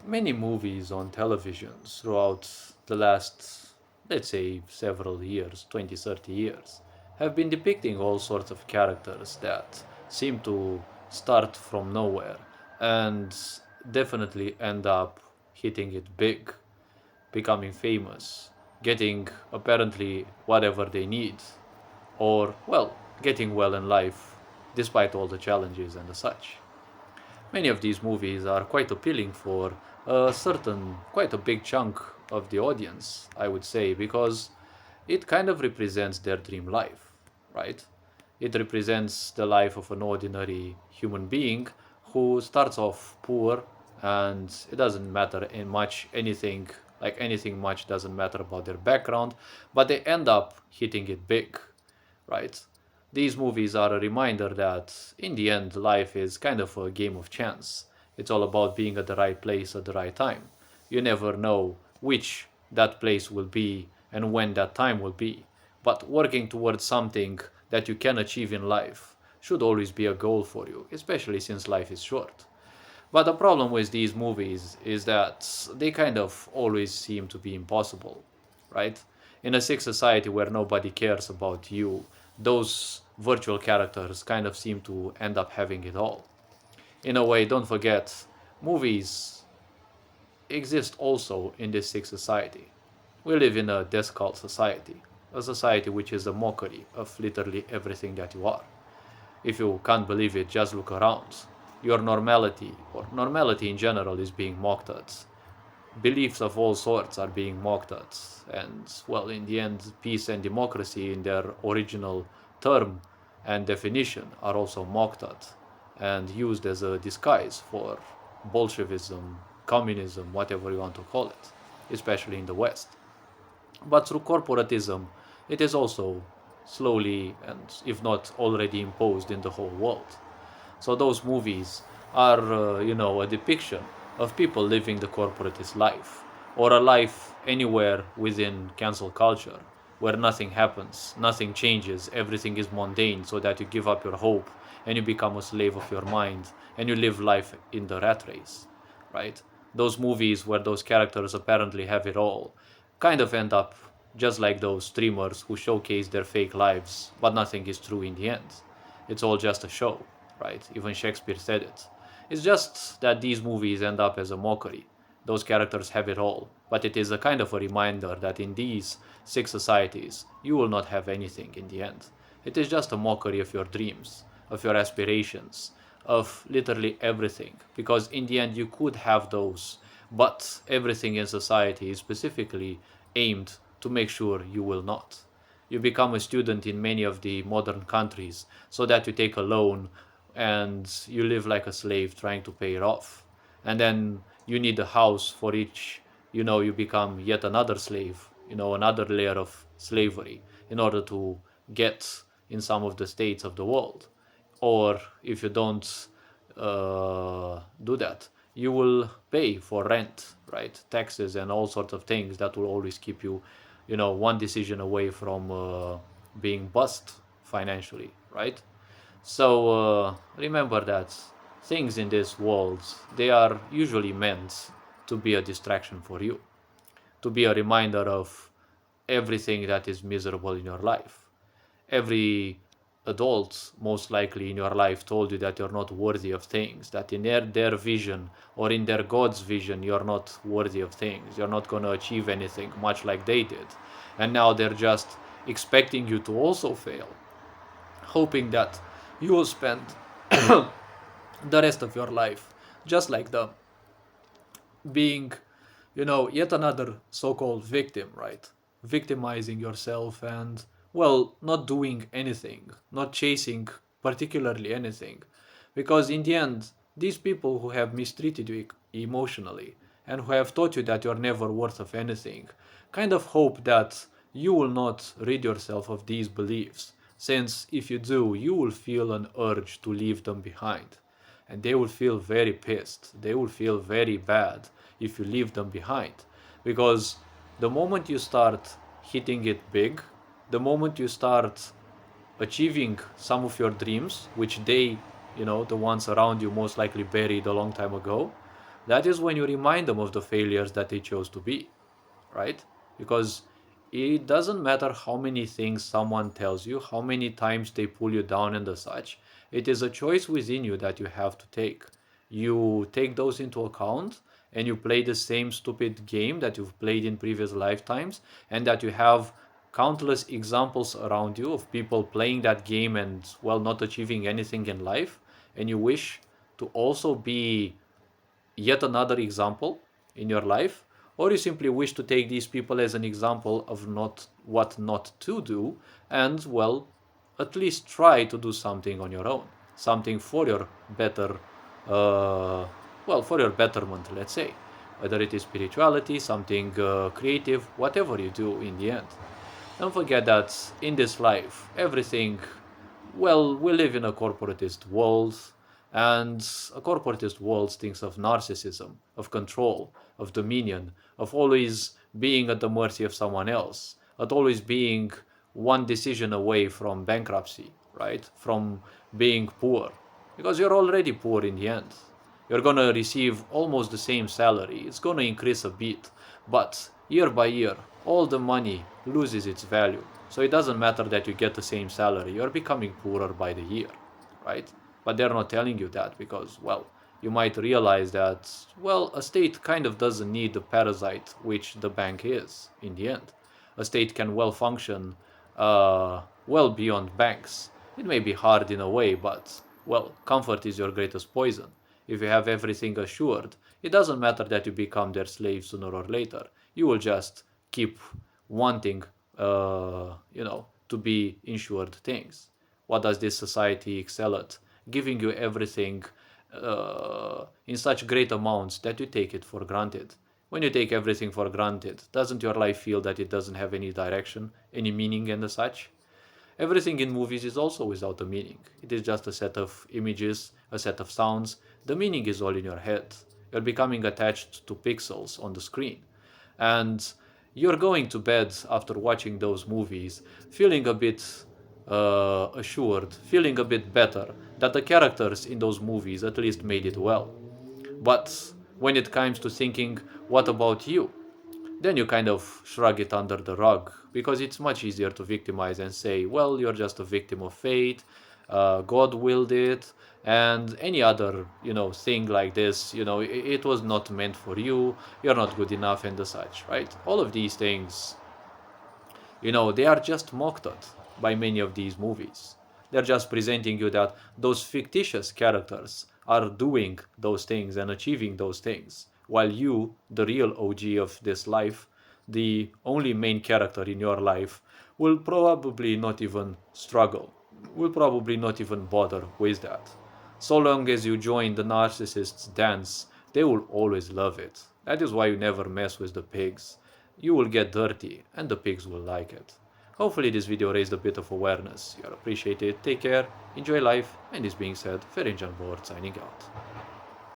Many movies on television throughout the last, let's say, several years, 20, 30 years, have been depicting all sorts of characters that seem to start from nowhere and definitely end up hitting it big, becoming famous, getting apparently whatever they need, or, well, getting well in life despite all the challenges and the such. Many of these movies are quite appealing for a certain, quite a big chunk of the audience, I would say, because it kind of represents their dream life, right? It represents the life of an ordinary human being who starts off poor, and it doesn't matter in much anything, like anything much doesn't matter about their background, but they end up hitting it big, right? These movies are a reminder that in the end, life is kind of a game of chance. It's all about being at the right place at the right time. You never know which that place will be and when that time will be. But working towards something that you can achieve in life should always be a goal for you, especially since life is short. But the problem with these movies is that they kind of always seem to be impossible, right? In a sick society where nobody cares about you, those virtual characters kind of seem to end up having it all. In a way, don't forget, movies exist also in this sick society. We live in a death cult society, a society which is a mockery of literally everything that you are. If you can't believe it, just look around. Your normality, or normality in general, is being mocked at. Beliefs of all sorts are being mocked at. And, well, in the end, peace and democracy, in their original term and definition, are also mocked at and used as a disguise for Bolshevism, communism, whatever you want to call it, especially in the West. But through corporatism, it is also slowly and, if not already, imposed in the whole world. So those movies are, a depiction of people living the corporatist life, or a life anywhere within cancel culture, where nothing happens, nothing changes, everything is mundane, so that you give up your hope and you become a slave of your mind and you live life in the rat race, right? Those movies where those characters apparently have it all kind of end up just like those streamers who showcase their fake lives, but nothing is true in the end. It's all just a show, right? Even Shakespeare said it. It's just that these movies end up as a mockery. Those characters have it all, but it is a kind of a reminder that in these sick societies, you will not have anything in the end. It is just a mockery of your dreams, of your aspirations, of literally everything, because in the end, you could have those, but everything in society is specifically aimed to make sure you will not. You become a student in many of the modern countries so that you take a loan and you live like a slave trying to pay it off. And then you need a house for each, you become yet another slave, another layer of slavery in order to get in some of the states of the world. Or if you don't do that, you will pay for rent, right? Taxes and all sorts of things that will always keep you, one decision away from being bust financially, right? So remember that things in this world, they are usually meant to be a distraction for you, to be a reminder of everything that is miserable in your life. Every adult, most likely in your life, told you that you're not worthy of things, that in their vision or in their God's vision, you're not worthy of things. You're not going to achieve anything, much like they did. And now they're just expecting you to also fail, hoping that you will spend the rest of your life just like them, being, yet another so called victim, right? Victimizing yourself and, well, not doing anything, not chasing particularly anything. Because in the end, these people who have mistreated you emotionally and who have taught you that you're never worth of anything kind of hope that you will not rid yourself of these beliefs, since if you do, you will feel an urge to leave them behind and they will feel very pissed. They will feel very bad if you leave them behind. Because the moment you start hitting it big, the moment you start achieving some of your dreams, which they, the ones around you most likely buried a long time ago, That is when you remind them of the failures that they chose to be, right? Because it doesn't matter how many things someone tells you, how many times they pull you down and the such. It is a choice within you that you have to take. You take those into account and you play the same stupid game that you've played in previous lifetimes, and that you have countless examples around you of people playing that game and, well, not achieving anything in life. And you wish to also be yet another example in your life, or you simply wish to take these people as an example of not what not to do, and, well, at least try to do something on your own, something for your better, for your betterment, let's say, whether it is spirituality, something creative, whatever you do in the end. Don't forget that in this life, everything, well, we live in a corporatist world, and a corporatist world thinks of narcissism, of control, of dominion, of always being at the mercy of someone else, of always being one decision away from bankruptcy, right? From being poor. Because you're already poor in the end. You're gonna receive almost the same salary. It's gonna increase a bit, but year by year, all the money loses its value. So it doesn't matter that you get the same salary, you're becoming poorer by the year, right? But they're not telling you that because, well, you might realize that, well, a state kind of doesn't need the parasite which the bank is in the end. A state can well function well beyond banks. It may be hard in a way, but, well, comfort is your greatest poison. If you have everything assured, it doesn't matter that you become their slave sooner or later. You will just keep wanting, to be insured things. What does this society excel at? Giving you everything in such great amounts that you take it for granted. When you take everything for granted, doesn't your life feel that it doesn't have any direction, any meaning, and such? Everything in movies is also without a meaning. It is just a set of images, a set of sounds. The meaning is all in your head. You're becoming attached to pixels on the screen. And you're going to bed after watching those movies feeling a bit assured, feeling a bit better that the characters in those movies at least made it well. But when it comes to thinking, what about you? Then you kind of shrug it under the rug because it's much easier to victimize and say, well, you're just a victim of fate, God willed it, and any other, thing like this, it was not meant for you, you're not good enough, and the such, right? All of these things, they are just mocked at by many of these movies. They're just presenting you that those fictitious characters are doing those things and achieving those things, while you, the real OG of this life, the only main character in your life, will probably not even struggle, will probably not even bother with that. So long as you join the narcissist's dance, they will always love it. That is why you never mess with the pigs. You will get dirty, and the pigs will like it. Hopefully this video raised a bit of awareness. You are appreciated, take care, enjoy life, and this being said, Ferencan Board signing out.